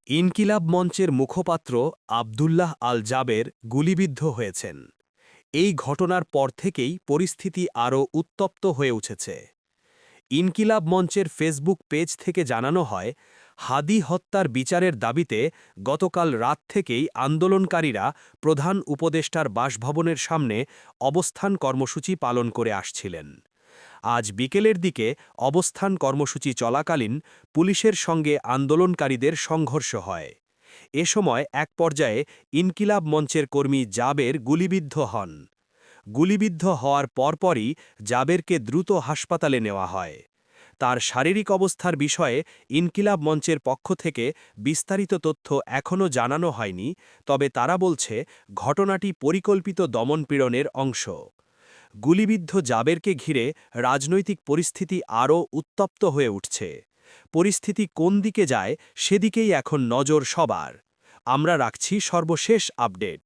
ইনকিলাব মঞ্চের মুখপাত্র আবদুল্লাহ আল জাবের গুলিবিদ্ধ হয়েছেন। এই ঘটনার পর থেকেই পরিস্থিতি আরও উত্তপ্ত হয়ে উঠেছে। ইনকিলাব মঞ্চের ফেসবুক পেজ থেকে জানানো হয়, হাদি হত্যার বিচারের দাবিতে গতকাল রাত থেকেই আন্দোলনকারীরা প্রধান উপদেষ্টার বাসভবনের সামনে অবস্থান কর্মসূচি পালন করে আসছিলেন। আজ বিকেলের দিকে অবস্থান কর্মসূচি চলাকালীন পুলিশের সঙ্গে আন্দোলনকারীদের সংঘর্ষ হয়। এ সময় এক পর্যায়ে ইনকিলাব মঞ্চের কর্মী জাবের গুলিবিদ্ধ হন। গুলিবিদ্ধ হওয়ার পরপরই জাবেরকে দ্রুত হাসপাতালে নেওয়া হয়। তার শারীরিক অবস্থার বিষয়ে ইনকিলাব মঞ্চের পক্ষ থেকে বিস্তারিত তথ্য এখনও জানানো হয়নি, তবে তারা বলছে ঘটনাটি পরিকল্পিত দমনপীড়নের অংশ। গুলিবিদ্ধ জাবেরকে ঘিরে রাজনৈতিক পরিস্থিতি আরও উত্তপ্ত হয়ে উঠছে। পরিস্থিতি কোন দিকে যায় সেদিকেই এখন নজর সবার। আমরা রাখছি সর্বশেষ আপডেট।